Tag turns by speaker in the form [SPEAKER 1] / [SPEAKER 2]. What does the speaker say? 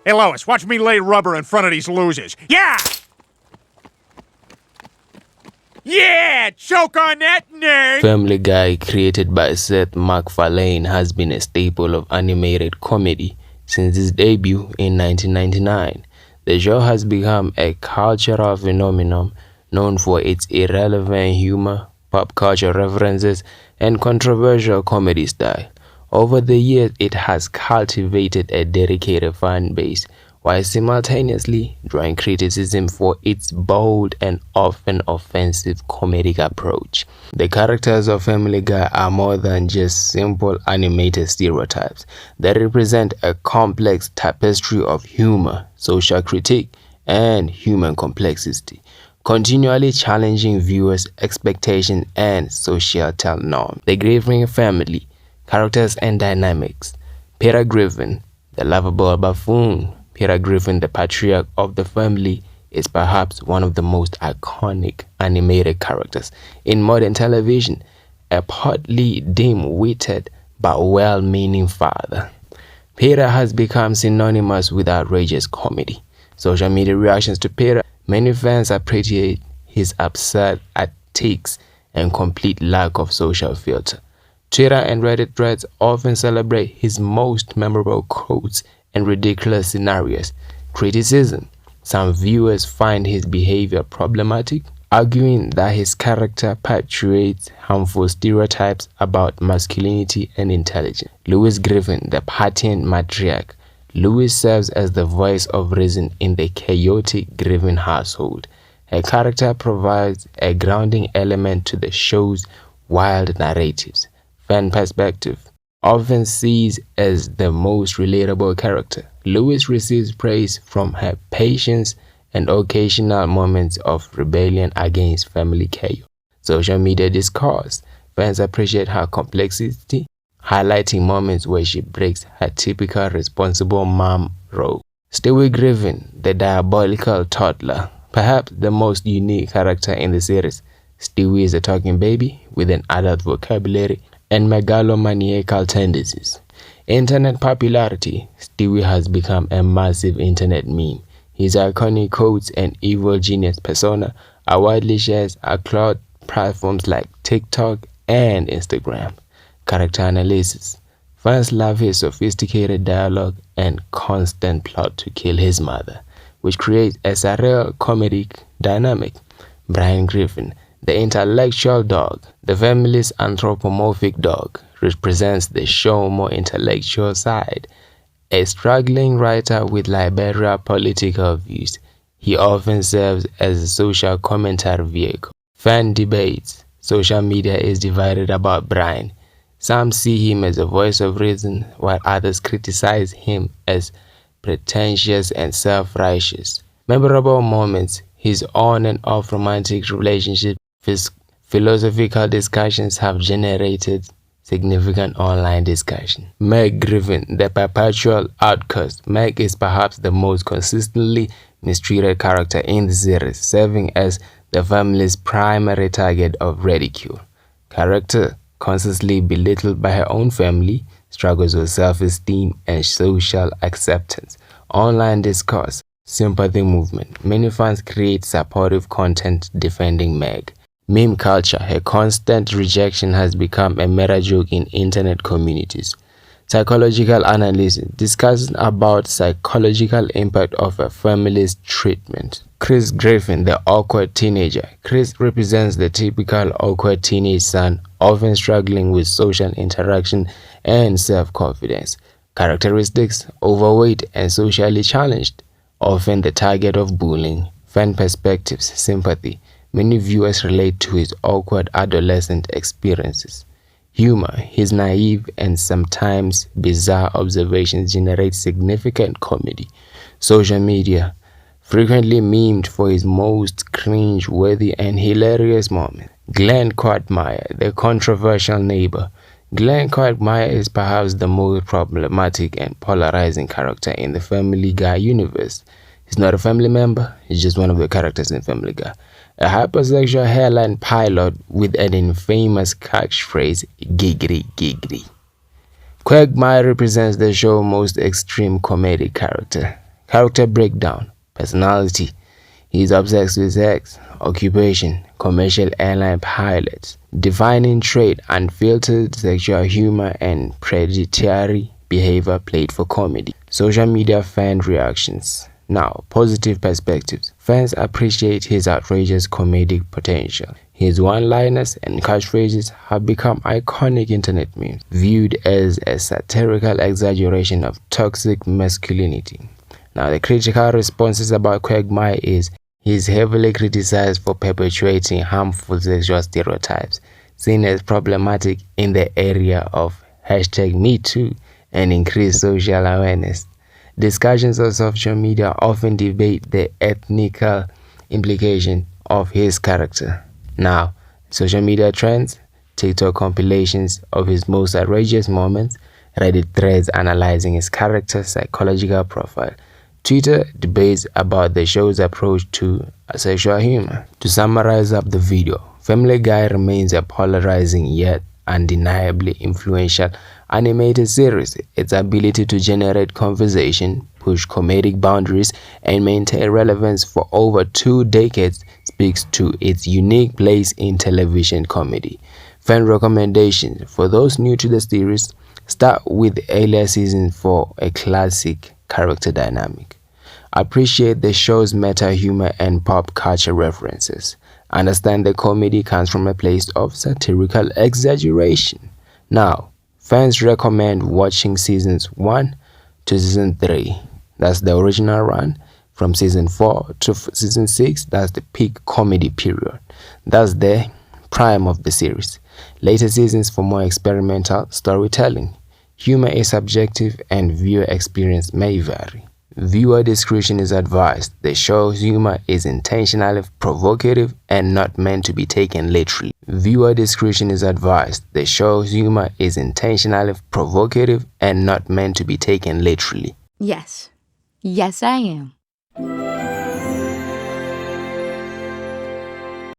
[SPEAKER 1] Hey, Lois, watch me lay rubber in front of these losers. Yeah! Yeah! Choke on that, nerd!
[SPEAKER 2] Family Guy, created by Seth MacFarlane, has been a staple of animated comedy since its debut in 1999. The show has become a cultural phenomenon known for its irreverent humor, pop culture references, and controversial comedy style. Over the years, it has cultivated a dedicated fan base, while simultaneously drawing criticism for its bold and often offensive comedic approach. The characters of Family Guy are more than just simple animated stereotypes. They represent a complex tapestry of humor, social critique, and human complexity, continually challenging viewers' expectations and societal norms. The Griffin family, characters and dynamics. Peter Griffin, the lovable buffoon. Peter Griffin, the patriarch of the family, is perhaps one of the most iconic animated characters in modern television, a partly dim-witted but well-meaning father. Peter has become synonymous with outrageous comedy. Social media reactions to Peter, many fans appreciate his absurd antics and complete lack of social filter. Twitter and Reddit threads often celebrate his most memorable quotes and ridiculous scenarios. Criticism. Some viewers find his behavior problematic, arguing that his character perpetuates harmful stereotypes about masculinity and intelligence. Lois Griffin, the pattern matriarch. Lois serves as the voice of reason in the chaotic Griffin household. Her character provides a grounding element to the show's wild narratives. Fan perspective. Often sees as the most relatable character, Lois receives praise from her patience and occasional moments of rebellion against family chaos. Social media discourse. Fans appreciate her complexity, highlighting moments where she breaks her typical responsible mom role. Stewie Griffin, the diabolical toddler, perhaps the most unique character in the series. Stewie is a talking baby with an adult vocabulary and megalomaniacal tendencies. Internet popularity. Stewie has become a massive internet meme. His iconic quotes and evil genius persona are widely shared across platforms like TikTok and Instagram. Character analysis. Fans love his sophisticated dialogue and constant plot to kill his mother, which creates a surreal comedic dynamic. Brian Griffin, the intellectual dog, the family's anthropomorphic dog, represents the show's more intellectual side. A struggling writer with liberal political views, he often serves as a social commentary vehicle. Fan debates. Social media is divided about Brian. Some see him as a voice of reason, while others criticize him as pretentious and self-righteous. Memorable moments. His on and off romantic relationships, philosophical discussions have generated significant online discussion. Meg Griffin, the perpetual outcast. Meg is perhaps the most consistently mistreated character in the series, serving as the family's primary target of ridicule. Character constantly belittled by her own family, struggles with self-esteem and social acceptance. Online discourse. Sympathy movement. Many fans create supportive content defending Meg. Meme culture. Her constant rejection has become a meta joke in internet communities. Psychological analysis. Discussing about psychological impact of a family's treatment. Chris Griffin, the awkward teenager. Chris represents the typical awkward teenage son, often struggling with social interaction and self-confidence. Characteristics: overweight and socially challenged, often the target of bullying. Fan perspectives. Sympathy. Many viewers relate to his awkward adolescent experiences. Humor. His naive and sometimes bizarre observations generate significant comedy. Social media. Frequently memed for his most cringe-worthy and hilarious moments. Glenn Quagmire, the controversial neighbor. Glenn Quagmire is perhaps the most problematic and polarizing character in the Family Guy universe. He's not a family member, he's just one of the characters in Family Guy. A hypersexual hairline pilot with an infamous catchphrase, giggity giggity. Quagmire represents the show's most extreme comedic character. Character breakdown. Personality. He is obsessed with sex. Occupation. Commercial airline pilot. Defining trait. Unfiltered sexual humor and predatory behavior played for comedy. Social media fan reactions. Now, positive perspectives. Fans appreciate his outrageous comedic potential. His one-liners and catchphrases have become iconic internet memes, viewed as a satirical exaggeration of toxic masculinity. Now, the critical responses about Quagmire is he is heavily criticized for perpetuating harmful sexual stereotypes, seen as problematic in the area of #MeToo and increased social awareness. Discussions on social media often debate the ethical implication of his character. Now, social media trends, TikTok compilations of his most outrageous moments, Reddit threads analyzing his character's psychological profile, Twitter debates about the show's approach to sexual humor. To summarize up the video, Family Guy remains a polarizing yet undeniably influential animated series. Its ability to generate conversation, push comedic boundaries, and maintain relevance for over 2 decades speaks to its unique place in television comedy. Fan recommendations. For those new to the series, start with earlier seasons for a classic character dynamic. Appreciate the show's meta humor and pop culture references. Understand the comedy comes from a place of satirical exaggeration. Now, fans recommend watching seasons 1 to season 3. That's the original run. From season 4 to season 6, that's the peak comedy period. That's the prime of the series. Later seasons for more experimental storytelling. Humor is subjective and viewer experience may vary. Viewer discretion is advised. The show's humor is intentionally provocative and not meant to be taken literally. Viewer discretion is advised. The show's humor is intentionally provocative and not meant to be taken literally.
[SPEAKER 3] Yes. Yes, I am.